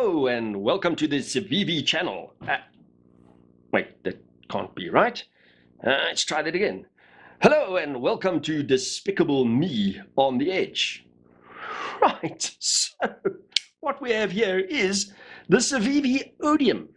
Hello and welcome to the CIVIVI channel. Wait, that can't be right. Let's try that again. Hello and welcome to Despicable Me on the Edge. Right, so what we have here is the CIVIVI Odium.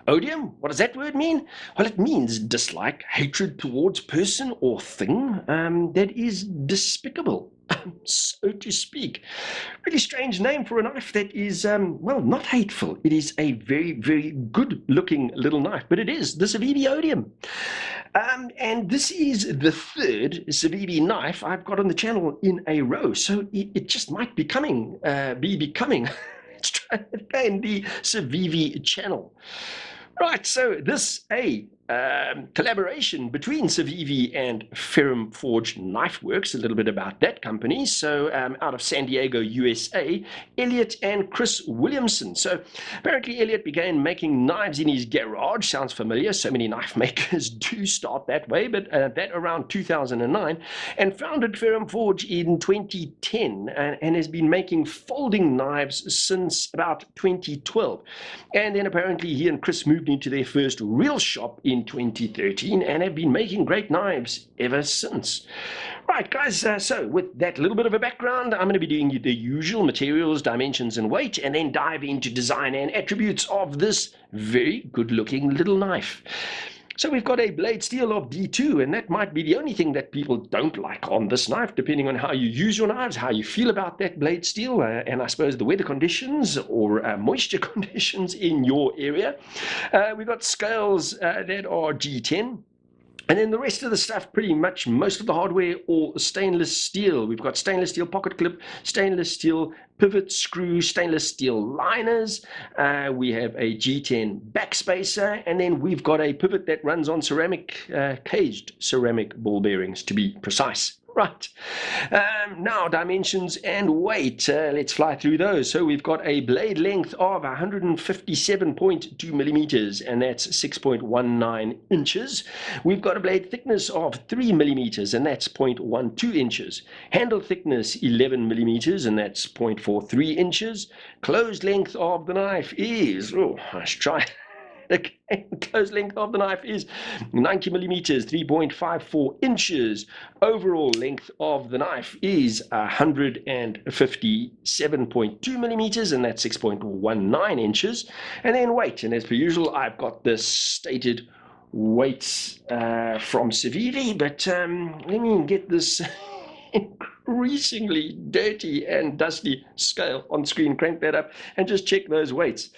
Odium, what does that word mean? Well, it means dislike, hatred towards person or thing that is despicable, so to speak. Really strange name for a knife that is, well, not hateful. It is a very, very good-looking little knife, but it is the CIVIVI Odium. And this is the third CIVIVI knife I've got on the channel in a row, so it just might be becoming, let's try it again, the CIVIVI channel. Right, so this collaboration between CIVIVI and Ferrum Forge Knife Works, a little bit about that company. So out of San Diego, USA, Elliot and Chris Williamson. So apparently Elliot began making knives in his garage. Sounds familiar. So many knife makers do start that way, but that around 2009, and founded Ferrum Forge in 2010 and has been making folding knives since about 2012. And then apparently he and Chris moved into their first real shop in 2013 and have been making great knives ever since. Right, guys, so with that little bit of a background, I'm going to be doing the usual materials, dimensions, and weight, and then dive into design and attributes of this very good-looking little knife. So we've got a blade steel of D2, and that might be the only thing that people don't like on this knife, depending on how you use your knives, how you feel about that blade steel, and I suppose the weather conditions or moisture conditions in your area. We've got scales that are G10. And then the rest of the stuff, pretty much most of the hardware, all stainless steel. We've got stainless steel pocket clip, stainless steel pivot screw, stainless steel liners. We have a G10 backspacer, and then we've got a pivot that runs on ceramic, caged ceramic ball bearings, to be precise. Right, now dimensions and weight, let's fly through those. So we've got a blade length of 157.2 millimeters, and that's 6.19 inches. We've got a blade thickness of 3 millimeters, and that's 0.12 inches. Handle thickness 11 millimeters, and that's 0.43 inches. Closed length of the knife is, let's try again, closed length of the knife is 90 millimeters, 3.54 inches. Overall length of the knife is 157.2 millimeters, and that's 6.19 inches. And then weight, and as per usual, I've got the stated weights from CIVIVI, but let me get this increasingly dirty and dusty scale on screen. Crank that up and just check those weights.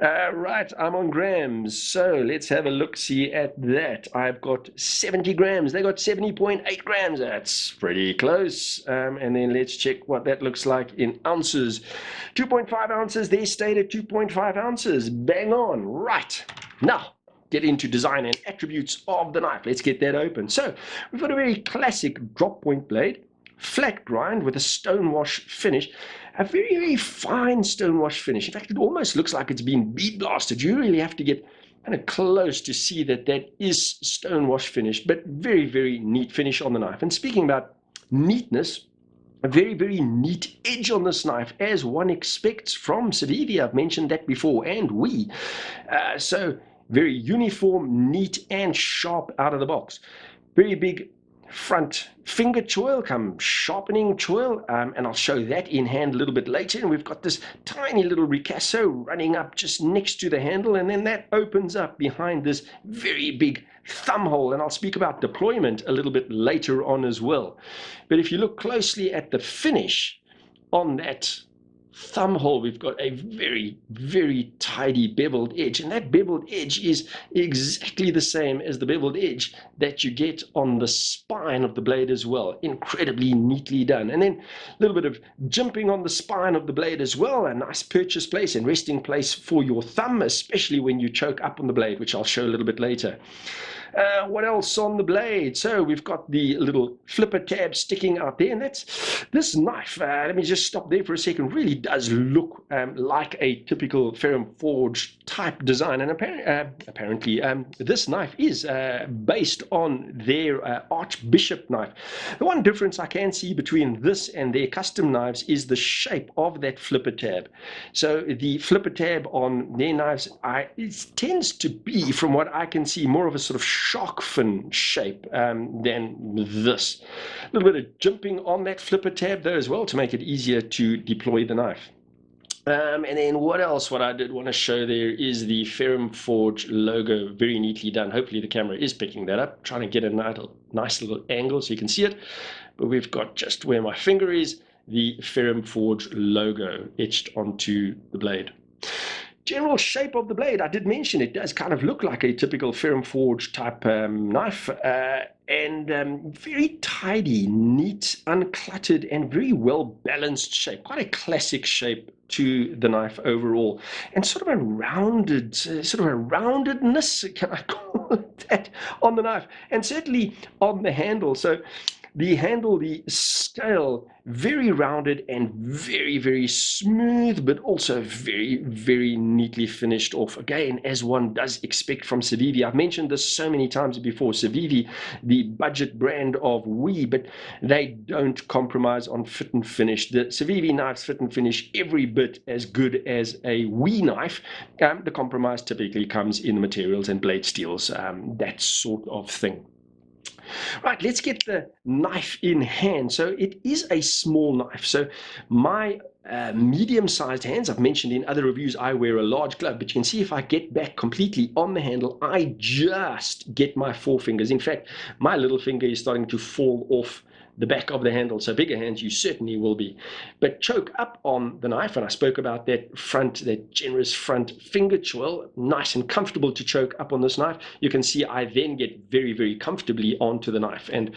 Right, I'm on grams, so let's have a look-see at that. I've got 70 grams. They got 70.8 grams. That's pretty close. And then let's check what that looks like in ounces. 2.5 ounces. They stayed at 2.5 ounces. Bang on. Right, now get into design and attributes of the knife. Let's get that open. So we've got a very classic drop point blade, flat grind with a stonewash finish, a very, very fine stonewash finish. In fact, it almost looks like it's been bead blasted. You really have to get kind of close to see that that is stonewash finish, but very, very neat finish on the knife. And speaking about neatness, a very, very neat edge on this knife, as one expects from CIVIVI. I've mentioned that before, and so very uniform, neat, and sharp out of the box. Very big front finger choil, come sharpening choil, and I'll show that in hand a little bit later. And we've got this tiny little ricasso running up just next to the handle, and then that opens up behind this very big thumb hole, and I'll speak about deployment a little bit later on as well. But if you look closely at the finish on that thumb hole, we've got a very, very tidy beveled edge, and that beveled edge is exactly the same as the beveled edge that you get on the spine of the blade as well. Incredibly neatly done. And then a little bit of jimping on the spine of the blade as well, a nice purchase place and resting place for your thumb, especially when you choke up on the blade, which I'll show a little bit later. What else on the blade? So we've got the little flipper tab sticking out there, and that's this knife. Let me just stop there for a second. Really does look like a typical Ferrum Forge type design, and apparently this knife is based on their Archbishop knife. The one difference I can see between this and their custom knives is the shape of that flipper tab. So the flipper tab on their knives, it tends to be, from what I can see, more of a sort of shark fin shape than this. A little bit of jimping on that flipper tab though as well to make it easier to deploy the knife. And then what else? What I did want to show there is the Ferrum Forge logo, very neatly done. Hopefully the camera is picking that up. Trying to get a nice little angle so you can see it. But we've got, just where my finger is, the Ferrum Forge logo etched onto the blade. General shape of the blade, I did mention it does kind of look like a typical Ferrum Forge type knife, and very tidy, neat, uncluttered, and very well balanced shape. Quite a classic shape to the knife overall, and sort of a roundedness, can I call it that, on the knife, and certainly on the handle. So the handle, the scale, very rounded and very, very smooth, but also very, very neatly finished off. Again, as one does expect from CIVIVI. I've mentioned this so many times before. CIVIVI, the budget brand of WE, but they don't compromise on fit and finish. The CIVIVI knives fit and finish every bit as good as a WE knife. The compromise typically comes in the materials and blade steels, that sort of thing. Right, let's get the knife in hand. So it is a small knife. So my medium-sized hands, I've mentioned in other reviews, I wear a large glove, but you can see if I get back completely on the handle, I just get my forefingers. In fact, my little finger is starting to fall off the back of the handle. So bigger hands, you certainly will be. But choke up on the knife, and I spoke about that front, that generous front finger choil, nice and comfortable to choke up on this knife. You can see I then get very, very comfortably onto the knife, and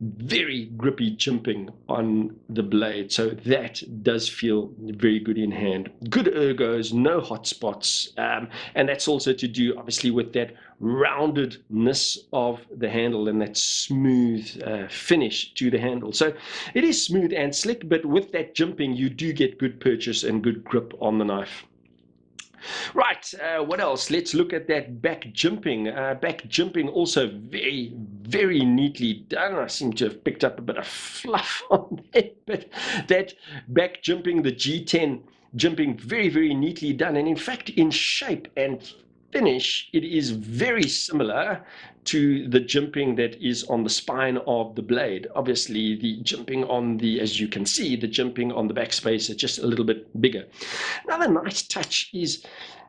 very grippy jimping on the blade. So that does feel very good in hand. Good ergos, no hot spots. And that's also to do, obviously, with that roundedness of the handle and that smooth finish to the handle. So it is smooth and slick, but with that jimping, you do get good purchase and good grip on the knife. Right, what else? Let's look at that back jimping. Back jimping also very, very neatly done. I seem to have picked up a bit of fluff on it, but that back jimping, the G10 jimping, very, very neatly done. And in fact, in shape and finish, it is very similar to the jimping that is on the spine of the blade. Obviously, the jimping on the, as you can see, the jimping on the backspace is just a little bit bigger. Another nice touch is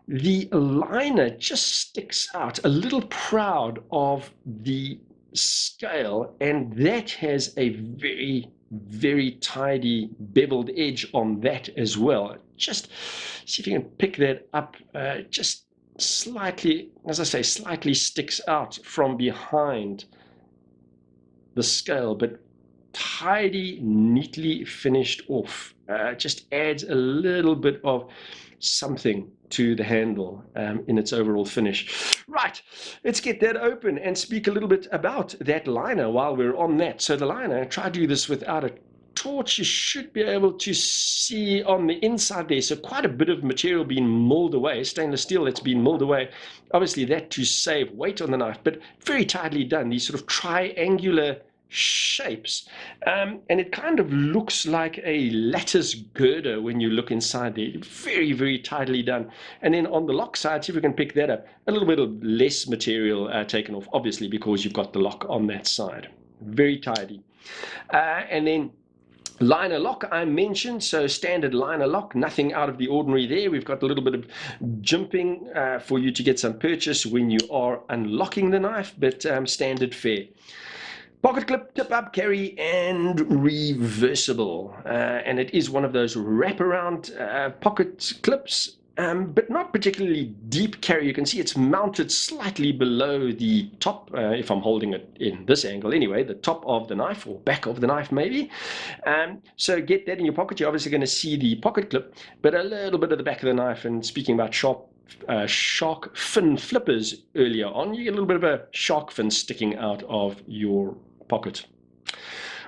the liner just sticks out a little proud of the scale, and that has a very, very tidy beveled edge on that as well. Just see if you can pick that up. Just slightly, as I say, slightly sticks out from behind the scale, but tidy, neatly finished off. Just adds a little bit of something to the handle in its overall finish. Right, let's get that open and speak a little bit about that liner while we're on that. So the liner, try to do this without a torch. You should be able to see on the inside there, so quite a bit of material being milled away, stainless steel that's been milled away, obviously that to save weight on the knife, but very tightly done, these sort of triangular shapes, and it kind of looks like a lattice girder when you look inside there. Very, very tightly done. And then on the lock side, see if we can pick that up, a little bit of less material taken off, obviously because you've got the lock on that side. Very tidy. And then liner lock I mentioned, so standard liner lock, nothing out of the ordinary there. We've got a little bit of jimping for you to get some purchase when you are unlocking the knife, but standard fare. Pocket clip, tip up, carry, and reversible. And it is one of those wraparound pocket clips, but not particularly deep carry. You can see it's mounted slightly below the top, if I'm holding it in this angle anyway, the top of the knife, or back of the knife maybe. So get that in your pocket. You're obviously going to see the pocket clip, but a little bit of the back of the knife. And speaking about sharp shark fin flippers earlier on. You get a little bit of a shark fin sticking out of your pocket.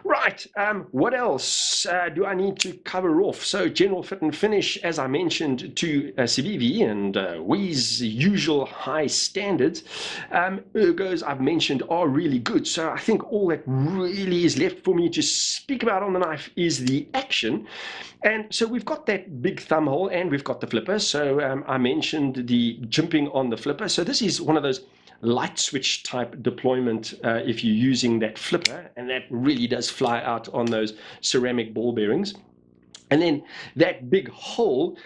Right, what else do I need to cover off? So general fit and finish, as I mentioned to CIVIVI and WE's usual high standards, ergos I've mentioned are really good. So I think all that really is left for me to speak about on the knife is the action. And so we've got that big thumb hole and we've got the flipper. So I mentioned the jimping on the flipper. So this is one of those light switch type deployment if you're using that flipper, and that really does fly out on those ceramic ball bearings. And then that big hole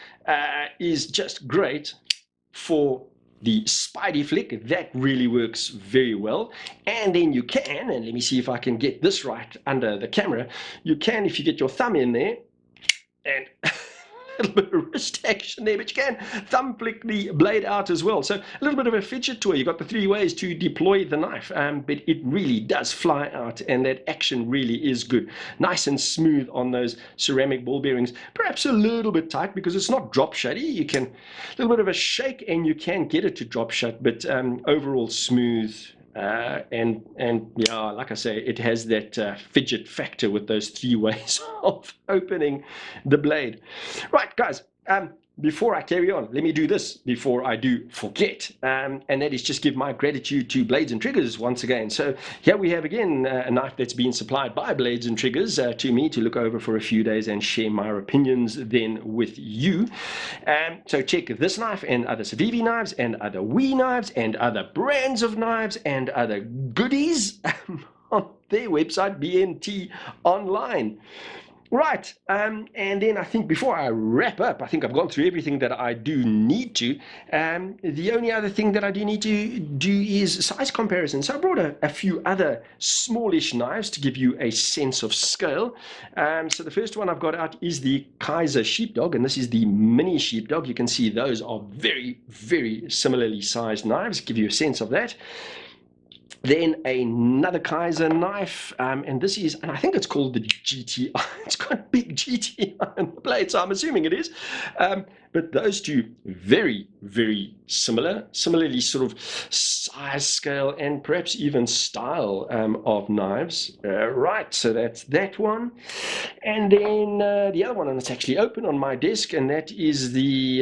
is just great for the spidey flick. That really works very well. And then you can, and let me see if I can get this right under the camera, you can, if you get your thumb in there and a little bit of wrist action there, but you can thumb flick the blade out as well. So a little bit of a fidget toy. You've got the 3 ways to deploy the knife, but it really does fly out, and that action really is good. Nice and smooth on those ceramic ball bearings. Perhaps a little bit tight because it's not drop shutty. You can, a little bit of a shake and you can get it to drop shut, but overall smooth. And yeah, like I say, it has that fidget factor with those 3 ways of opening the blade. Right, guys, before I carry on, let me do this before I do forget, and that is just give my gratitude to Blades and Triggers once again. So here we have again a knife that's been supplied by Blades and Triggers to me to look over for a few days and share my opinions then with you. So check this knife and other CIVIVI knives and other WE knives and other brands of knives and other goodies on their website, BNT Online. Right, and then I think before I wrap up, I think I've gone through everything that I do need to. The only other thing that I do need to do is size comparison. So I brought a few other smallish knives to give you a sense of scale. So the first one I've got out is the Kaiser Sheepdog, and this is the mini Sheepdog. You can see those are very, very similarly sized knives, give you a sense of that. Then another Kaiser knife, and this is, and I think it's called the GTI. It's got big GTI on the blade, so I'm assuming it is. But those two, very, very similar, similarly sort of size, scale, and perhaps even style of knives. Right, so that's that one. And then the other one, and it's actually open on my desk, and that is the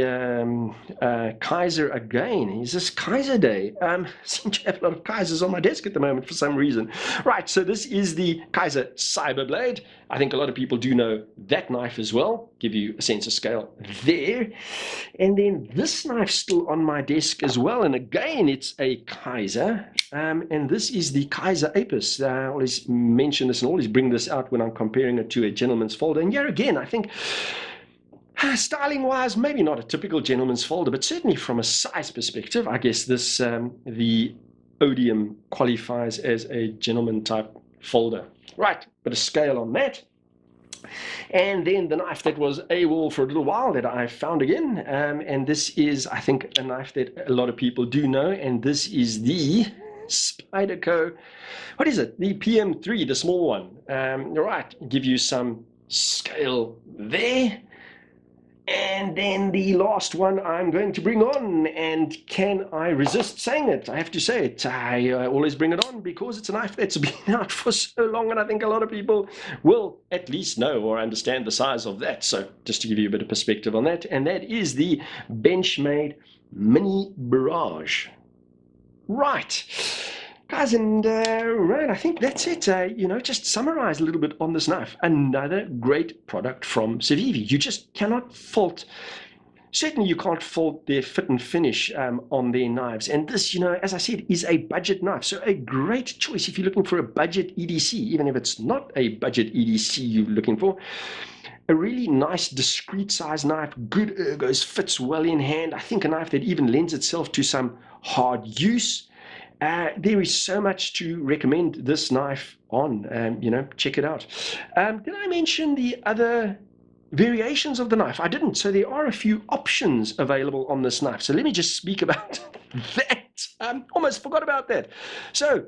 Kaiser again. Is this Kaiser Day? I seem to have a lot of Kaisers on my desk at the moment for some reason. Right, so this is the Kaiser Cyberblade. I think a lot of people do know that knife as well, give you a sense of scale there. And then this knife still on my desk as well, and again it's a Kaiser, and this is the Kaiser Apis. I always mention this and always bring this out when I'm comparing it to a gentleman's folder, and here again I think styling wise maybe not a typical gentleman's folder, but certainly from a size perspective I guess this the Odium qualifies as a gentleman type folder. Right, bit of scale on that. And then the knife that was AWOL for a little while that I found again, and this is, I think, a knife that a lot of people do know, and this is the Spyderco, what is it? The PM3, the small one. Right, give you some scale there. And then the last one I'm going to bring on, and can I resist saying it? I have to say it. I always bring it on because it's a knife that's been out for so long, and I think a lot of people will at least know or understand the size of that. So just to give you a bit of perspective on that, and that is the Benchmade Mini Barrage. Right. Guys, and right, I think that's it. Just summarize a little bit on this knife. Another great product from CIVIVI. You just cannot fault, certainly you can't fault their fit and finish on their knives. And this, as I said, is a budget knife. So a great choice if you're looking for a budget EDC, even if it's not a budget EDC you're looking for. A really nice, discreet size knife, good ergos, fits well in hand. I think a knife that even lends itself to some hard use. There is so much to recommend this knife on. Check it out. Did I mention the other variations of the knife? I didn't. So there are a few options available on this knife. So let me just speak about that. Almost forgot about that. So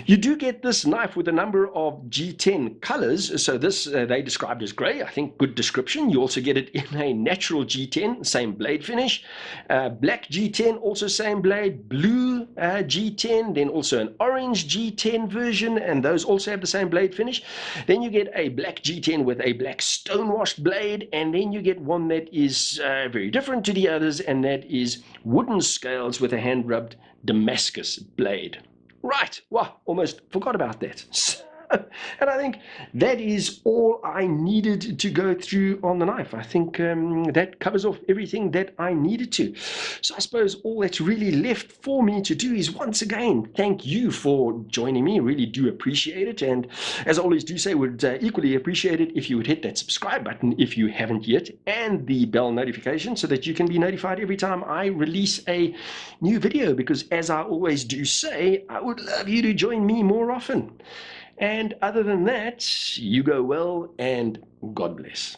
You do get this knife with a number of G10 colors. So this they described as gray. I think good description. You also get it in a natural G10, same blade finish. Black G10, also same blade. Blue G10, then also an orange G10 version, and those also have the same blade finish. Then you get a black G10 with a black stonewashed blade, and then you get one that is very different to the others, and that is wooden scales with a hand-rubbed Damascus blade. Right, well, almost forgot about that. And I think that is all I needed to go through on the knife. I think that covers off everything that I needed to. So I suppose all that's really left for me to do is once again thank you for joining me. Really do appreciate it. And as I always do say, would equally appreciate it if you would hit that subscribe button if you haven't yet, and the bell notification so that you can be notified every time I release a new video, because as I always do say, I would love you to join me more often. And other than that, you go well and God bless.